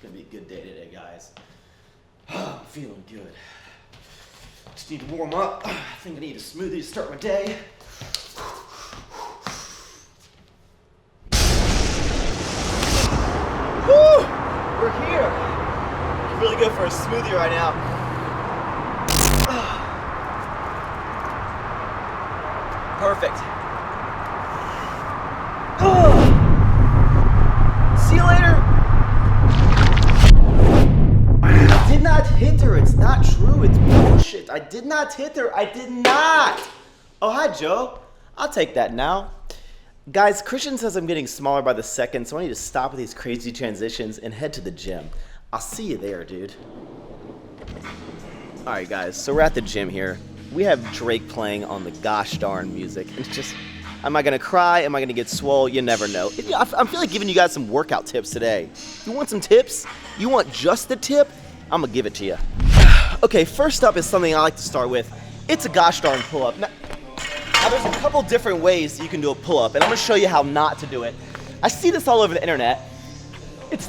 It's gonna be a good day today, guys. I'm feeling good. Just need to warm up. I think I need a smoothie to start my day. Woo! We're here. It's really good for a smoothie right now. Perfect. See you later. I did not hit her. It's not true. It's bullshit. I did not hit her. I did not. Oh, hi, Joe. I'll take that now. Guys, Christian says I'm getting smaller by the second, so I need to stop with these crazy transitions and head to the gym. I'll see you there, dude. All right, guys, so we're at the gym here. We have Drake playing on the gosh darn music. It's just, am I gonna cry? Am I gonna get swole? You never know. I feel like giving you guys some workout tips today. You want some tips? You want just the tip? I'm gonna give it to you. Okay, first up is something I like to start with. It's a gosh darn pull-up. Now, there's a couple different ways you can do a pull-up, and I'm gonna show you how not to do it. I see this all over the internet. It's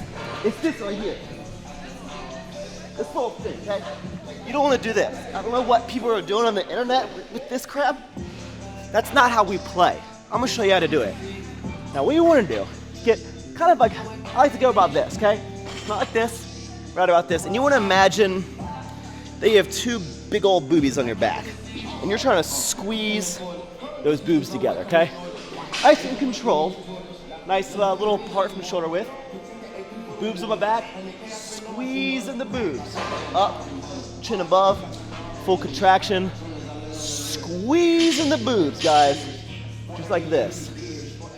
this right here. This whole thing, okay? You don't want to do this. I don't know what people are doing on the internet with this crap. That's not how we play. I'm gonna show you how to do it. Now, what you want to do, get kind of like, I like to go about this, okay? Not like this, right about this. And you want to imagine that you have two big old boobies on your back. And you're trying to squeeze those boobs together, okay? Nice and controlled. Nice little part from shoulder width. Boobs on my back, squeezing the boobs. Up, chin above, full contraction. Squeezing the boobs, guys. Just like this.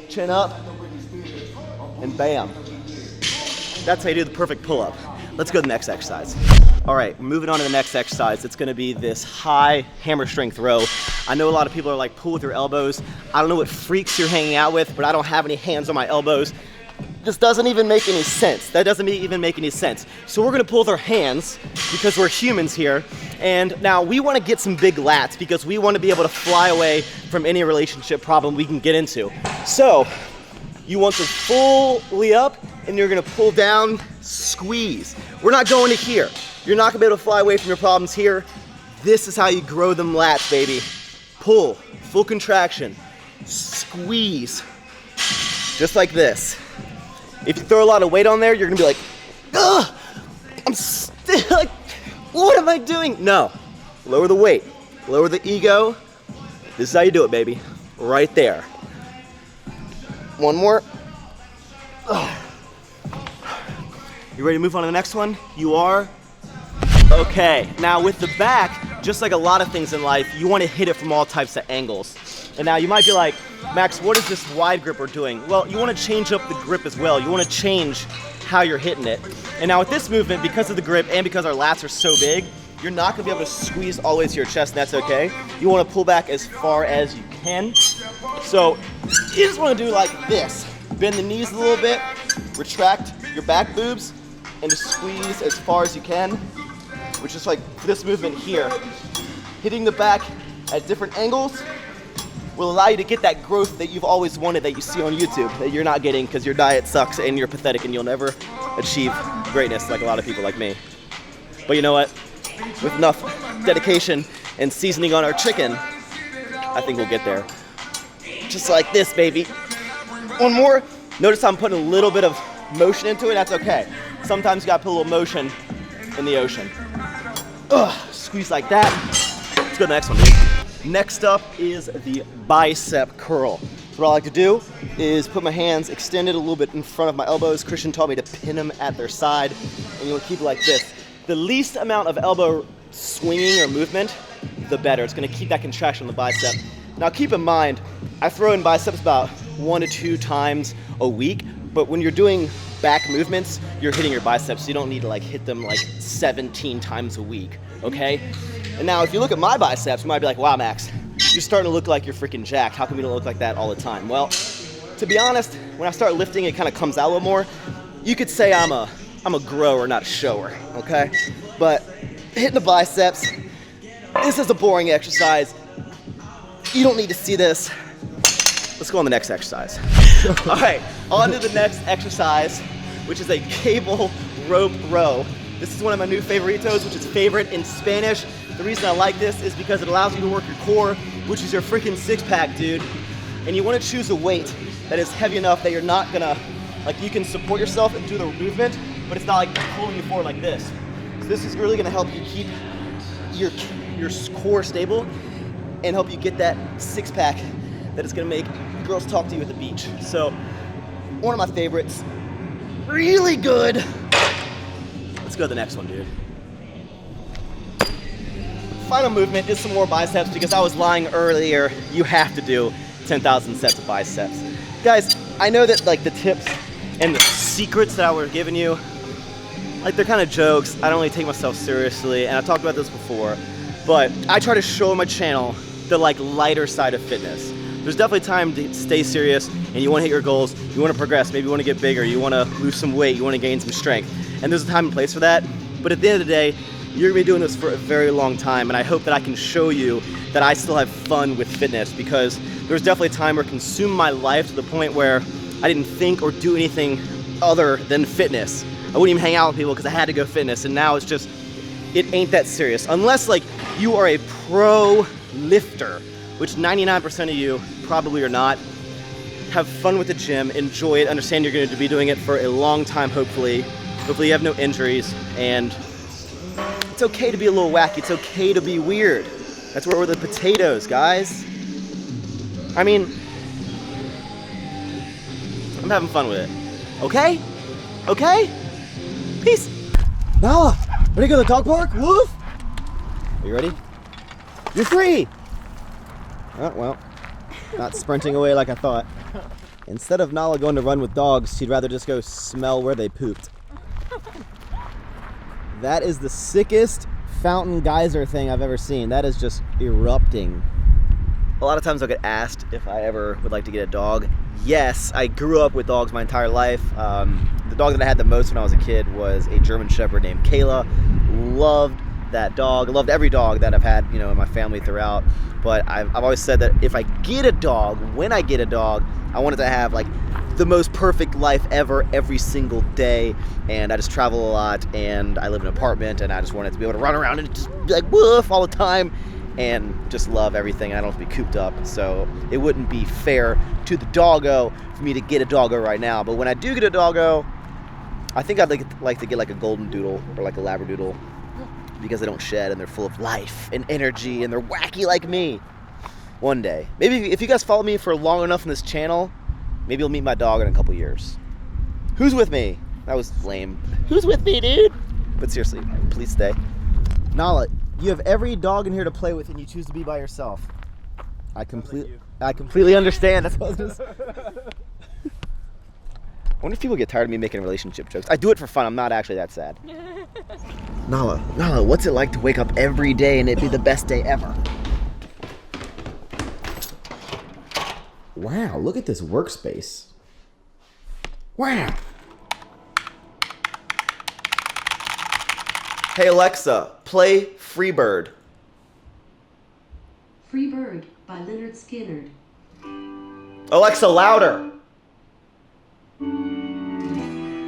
Chin up, and bam. That's how you do the perfect pull-up. Let's go to the next exercise. All right, moving on to the next exercise. It's gonna be this high hammer strength row. I know a lot of people are like, pull with your elbows. I don't know what freaks you're hanging out with, but I don't have any hands on my elbows. This doesn't even make any sense. That doesn't even make any sense. So we're gonna pull with our hands because we're humans here. And now we wanna get some big lats because we wanna be able to fly away from any relationship problem we can get into. So you want to fully up and you're gonna pull down, squeeze. We're not going to here. You're not gonna be able to fly away from your problems here. This is how you grow them lats, baby. Pull, full contraction, squeeze, just like this. If you throw a lot of weight on there, you're gonna be like, ugh, I'm still like, what am I doing? No, lower the weight, lower the ego. This is how you do it, baby, right there. One more. Ugh. You ready to move on to the next one? You are? Okay, now with the back, just like a lot of things in life, you wanna hit it from all types of angles. And now you might be like, Max, what is this wide gripper doing? Well, you wanna change up the grip as well. You wanna change how you're hitting it. And now with this movement, because of the grip and because our lats are so big, you're not gonna be able to squeeze all the way to your chest, and that's okay. You wanna pull back as far as you can. So you just wanna do like this. Bend the knees a little bit, retract your back boobs, and just squeeze as far as you can, which is like this movement here. Hitting the back at different angles will allow you to get that growth that you've always wanted that you see on YouTube that you're not getting because your diet sucks and you're pathetic and you'll never achieve greatness like a lot of people like me. But you know what? With enough dedication and seasoning on our chicken, I think we'll get there. Just like this, baby. One more. Notice I'm putting a little bit of motion into it. That's okay. Sometimes you gotta put a little motion in the ocean. Ugh, squeeze like that. Let's go to the next one, dude. Next up is the bicep curl. So what I like to do is put my hands extended a little bit in front of my elbows. Christian taught me to pin them at their side, and you want to keep it like this. The least amount of elbow swinging or movement, the better. It's gonna keep that contraction on the bicep. Now keep in mind, I throw in biceps about 1 to 2 times a week, but when you're doing back movements, you're hitting your biceps, so you don't need to like hit them like 17 times a week, okay? And now if you look at my biceps, you might be like, wow, Max, you're starting to look like you're freaking jacked. How come you don't look like that all the time? Well, to be honest, when I start lifting, it kind of comes out a little more. You could say I'm a grower, not a shower, okay? But hitting the biceps, this is a boring exercise. You don't need to see this. Let's go on the next exercise. All right, on to the next exercise, which is a cable rope row. This is one of my new favoritos, which is favorite in Spanish. The reason I like this is because it allows you to work your core, which is your freaking six-pack, dude. And you want to choose a weight that is heavy enough that you're not gonna, like, you can support yourself and do the movement, but it's not like pulling you forward like this. So this is really gonna help you keep your core stable and help you get that six-pack that is gonna make girls talk to you at the beach. So, one of my favorites, really good. Let's go to the next one, dude. Final movement is some more biceps because I was lying earlier. You have to do 10,000 sets of biceps. Guys, I know that like the tips and the secrets that I were giving you, like they're kind of jokes. I don't really take myself seriously, and I've talked about this before, but I try to show on my channel the like lighter side of fitness. There's definitely time to stay serious and you want to hit your goals, you want to progress, maybe you want to get bigger, you want to lose some weight, you want to gain some strength. And there's a time and place for that. But at the end of the day, you're gonna be doing this for a very long time, and I hope that I can show you that I still have fun with fitness, because there's definitely a time where it consumed my life to the point where I didn't think or do anything other than fitness. I wouldn't even hang out with people because I had to go fitness, and now it's just, it ain't that serious. Unless like you are a pro lifter, which 99% of you probably are not. Have fun with the gym, enjoy it, understand you're going to be doing it for a long time, hopefully. Hopefully you have no injuries, and it's okay to be a little wacky, it's okay to be weird. That's where we're the potatoes, guys. I mean, I'm having fun with it. Okay? Okay? Peace. Nala, ready to go to the dog park? Woof! Are you ready? You're free! Oh, well, not sprinting away like I thought. Instead of Nala going to run with dogs, she'd rather just go smell where they pooped. That is the sickest fountain geyser thing I've ever seen. That is just erupting. A lot of times I'll get asked if I ever would like to get a dog. Yes, I grew up with dogs my entire life. The dog that I had the most when I was a kid was a German Shepherd named Kayla. Loved that dog. I loved every dog that I've had, you know, in my family throughout. But I've always said that if I get a dog, when I get a dog, I want it to have like the most perfect life ever, every single day. And I just travel a lot, and I live in an apartment, and I just want it to be able to run around and just be like woof all the time and just love everything. I don't have to be cooped up. So it wouldn't be fair to the doggo for me to get a doggo right now. But when I do get a doggo, I think I'd like to get like a golden doodle or like a labradoodle, because they don't shed and they're full of life and energy and they're wacky like me. One day. Maybe if you guys follow me for long enough on this channel, maybe you'll meet my dog in a couple years. Who's with me? That was lame. Who's with me, dude? But seriously, please stay. Nala, you have every dog in here to play with and you choose to be by yourself. I completely understand. That's what I was gonna say. I wonder if people get tired of me making relationship jokes. I do it for fun. I'm not actually that sad. Nala, what's it like to wake up every day and it be the best day ever? Wow, look at this workspace. Wow. Hey Alexa, play Freebird. Freebird by Leonard Skinner. Alexa, louder.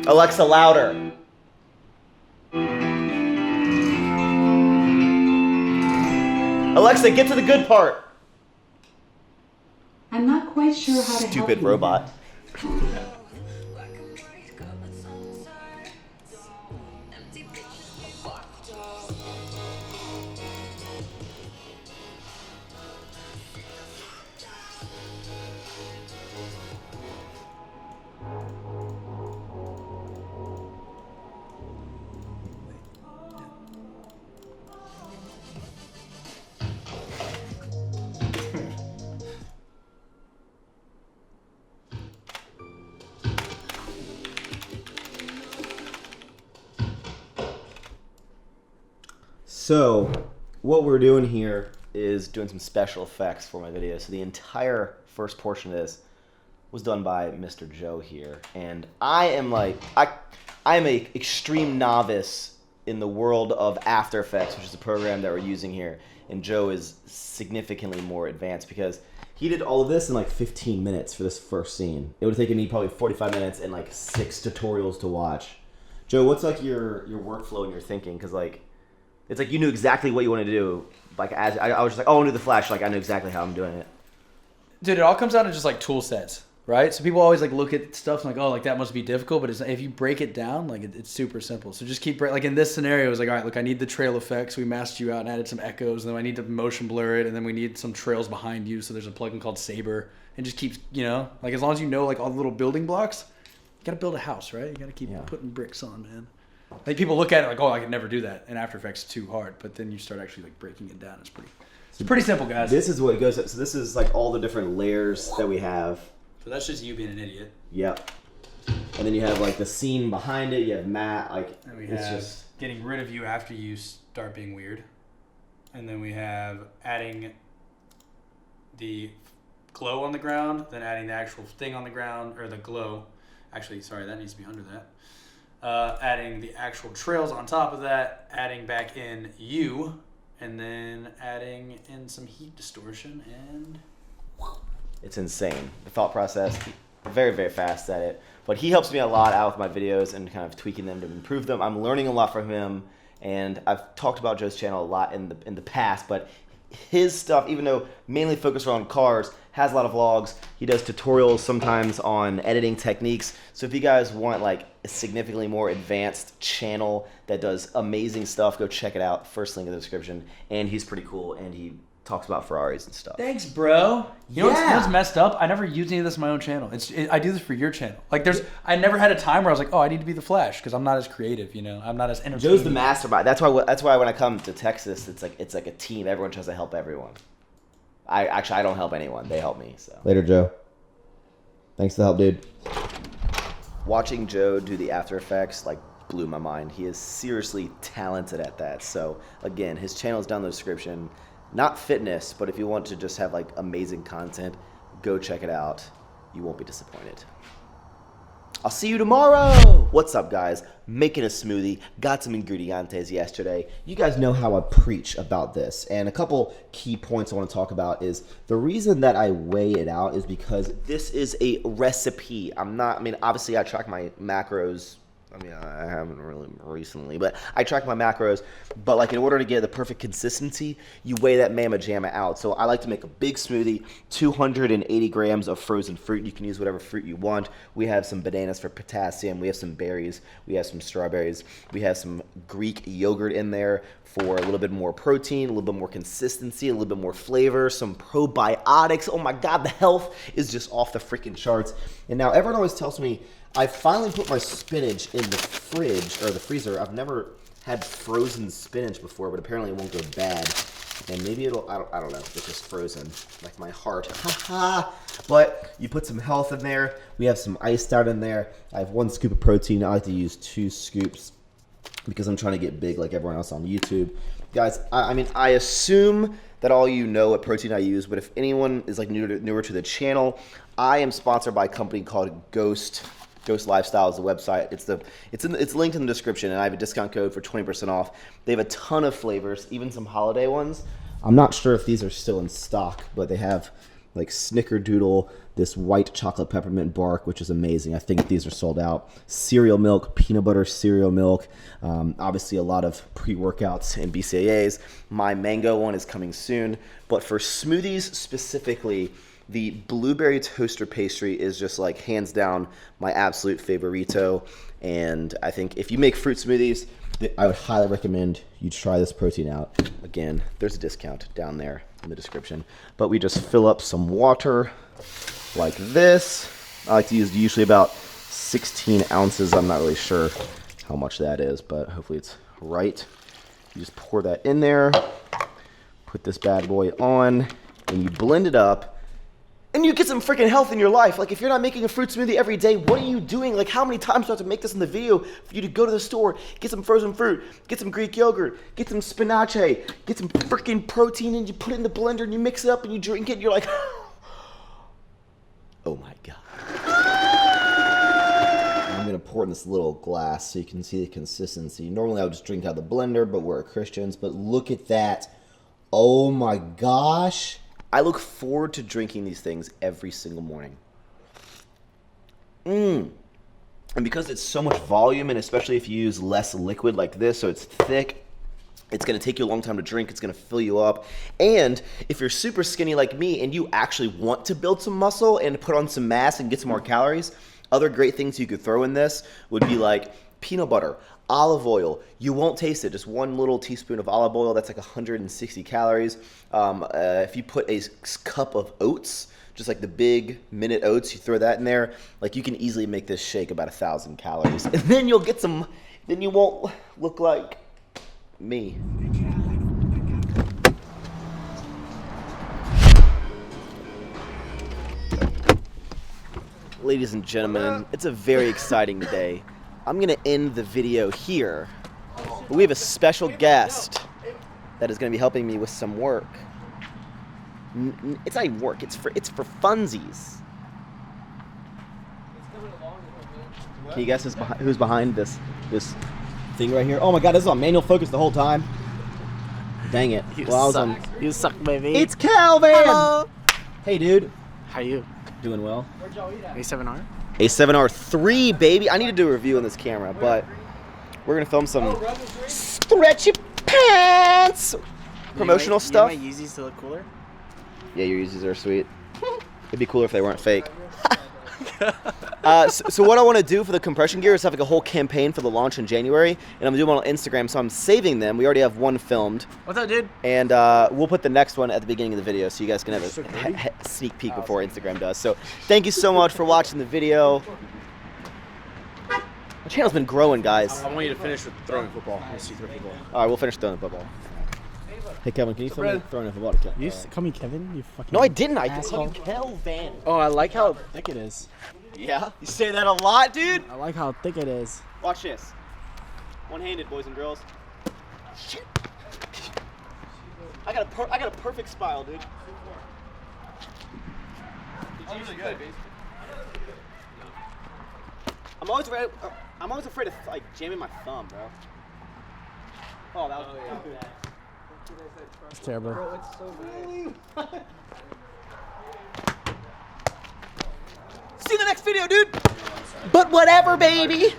Alexa, louder. Alexa, get to the good part. I'm not quite sure how to help you. Stupid robot. So, what we're doing here is doing some special effects for my video. So the entire first portion of this was done by Mr. Joe here. And I am a extreme novice in the world of After Effects, which is the program that we're using here. And Joe is significantly more advanced because he did all of this in like 15 minutes for this first scene. It would have taken me probably 45 minutes and like 6 tutorials to watch. Joe, what's like your workflow and your thinking? Because like, it's like you knew exactly what you wanted to do. Like as I was just like, oh, I want to do the flash. Like I know exactly how I'm doing it. Dude, it all comes down to just like tool sets, right? So people always like look at stuff and like, oh, like that must be difficult, but if you break it down, like it's super simple. So just keep like in this scenario, it's like, all right, look, I need the trail effects. We masked you out and added some echoes, and then I need to motion blur it, and then we need some trails behind you. So there's a plugin called Saber, and just keeps, you know, like as long as you know like all the little building blocks, you gotta build a house, right? You gotta keep putting bricks on, man. Like people look at it like, oh, I could never do that in After Effects, too hard, but then you start actually like breaking it down. It's pretty simple, guys. This is what it goes. So this is like all the different layers that we have. So that's just you being an idiot. Yep. And then you have like the scene behind it. You have Matt. Like and we have just getting rid of you after you start being weird. And then we have adding the glow on the ground, then adding the actual thing on the ground, or the glow. Actually, sorry, that needs to be under that. Adding the actual trails on top of that, adding back in you, and then adding in some heat distortion, and it's insane. The thought process, very, very fast at it. But he helps me a lot out with my videos and kind of tweaking them to improve them. I'm learning a lot from him, and I've talked about Joe's channel a lot in the past, but his stuff, even though mainly focused around cars, has a lot of vlogs. He does tutorials sometimes on editing techniques. So if you guys want like a significantly more advanced channel that does amazing stuff, go check it out. First link in the description. And he's pretty cool, and he talks about Ferraris and stuff. Thanks, bro. You know what's messed up? I never use any of this on my own channel. I do this for your channel. Like I never had a time where I was like, oh, I need to be the Flash because I'm not as creative, you know. I'm not as entertaining. Joe's the mastermind. That's why when I come to Texas, it's like a team. Everyone tries to help everyone. I don't help anyone. They help me. So later, Joe. Thanks for the help, dude. Watching Joe do the After Effects like blew my mind. He is seriously talented at that. So again, his channel is down in the description. Not fitness, but if you want to just have like amazing content, go check it out. You won't be disappointed. I'll see you tomorrow. What's up, guys? Making a smoothie. Got some ingredientes yesterday. You guys know how I preach about this. And a couple key points I want to talk about is the reason that I weigh it out is because this is a recipe. Obviously I track my macros. I haven't really recently, but I track my macros. But like in order to get the perfect consistency, you weigh that mamma jamma out. So I like to make a big smoothie, 280 grams of frozen fruit. You can use whatever fruit you want. We have some bananas for potassium. We have some berries. We have some strawberries. We have some Greek yogurt in there for a little bit more protein, a little bit more consistency, a little bit more flavor, some probiotics. Oh my God, the health is just off the freaking charts. And now everyone always tells me, I finally put my spinach in the fridge, or the freezer. I've never had frozen spinach before, but apparently it won't go bad. And maybe it'll, I don't know, it's just frozen, like my heart. But you put some health in there. We have some iced out in there. I have 1 scoop of protein. I like to use 2 scoops because I'm trying to get big like everyone else on YouTube. Guys, I assume that all you know what protein I use, but if anyone is like newer to the channel, I am sponsored by a company called Ghost Lifestyle is the website. It's linked in the description, and I have a discount code for 20% off. They have a ton of flavors, even some holiday ones. I'm not sure if these are still in stock, but they have like Snickerdoodle, this white chocolate peppermint bark, which is amazing. I think these are sold out. Cereal milk, peanut butter cereal milk. Obviously a lot of pre-workouts and BCAAs. My mango one is coming soon. But for smoothies specifically, the blueberry toaster pastry is just like hands down my absolute favorito. And I think if you make fruit smoothies, I would highly recommend you try this protein out. Again, there's a discount down there in the description. But we just fill up some water like this. I like to use usually about 16 ounces. I'm not really sure how much that is, but hopefully it's right. You just pour that in there, put this bad boy on, and you blend it up. And you get some freaking health in your life. Like, if you're not making a fruit smoothie every day, what are you doing? Like, how many times do I have to make this in the video for you to go to the store, get some frozen fruit, get some Greek yogurt, get some spinache, get some freaking protein, and you put it in the blender, and you mix it up, and you drink it, and you're like, oh my God. I'm going to pour it in this little glass so you can see the consistency. Normally, I would just drink out of the blender, but we're Christians. But look at that. Oh my gosh. I look forward to drinking these things every single morning. And because it's so much volume, and especially if you use less liquid like this, so it's thick, it's gonna take you a long time to drink, it's gonna fill you up. And if you're super skinny like me and you actually want to build some muscle and put on some mass and get some more calories, other great things you could throw in this would be like peanut butter, olive oil. You won't taste it, just 1 little teaspoon of olive oil, that's like 160 calories. If you put a cup of oats, just like the big minute oats, you throw that in there, like you can easily make this shake about 1,000 calories. And then you'll get some, then you won't look like me. Ladies and gentlemen, it's a very exciting day. I'm gonna end the video here, but we have a special guest that is gonna be helping me with some work. It's not even work, it's for funsies. Can you guess who's behind this thing right here? Oh my god, this is on manual focus the whole time. Dang it. You suck, baby. It's Calvin! Hello. Hey dude. How you? Doing well? A7R? A7R3, baby. I need to do a review on this camera, but we're gonna film some stretchy pants promotional stuff. You want my Yeezys to look cooler? Yeah, your Yeezys are sweet. It'd be cooler if they weren't fake. So what I want to do for the compression gear is have like a whole campaign for the launch in January, and I'm doing one on Instagram, so I'm saving them. We already have one filmed. What's up, dude? And we'll put the next one at the beginning of the video, so you guys can have a sneak peek before Instagram does. So thank you so much for watching the video. My channel's been growing, guys. I want you to finish with throwing football. I want to see throw football. All right, we'll finish throwing the football. Hey, Kevin, can you film me throwing a football? You call me Kevin? You fucking. No, I didn't. I asshole. called you Kelvin. Oh, I like how thick it is. Yeah? You say that a lot, dude? I like how thick it is. Watch this. One-handed, boys and girls. Shit. I got a perfect smile, dude. Did you good? I'm always afraid of like jamming my thumb, bro. Oh, that was It's terrible. Bro, it's so bad. See you in the next video, dude. But whatever, baby.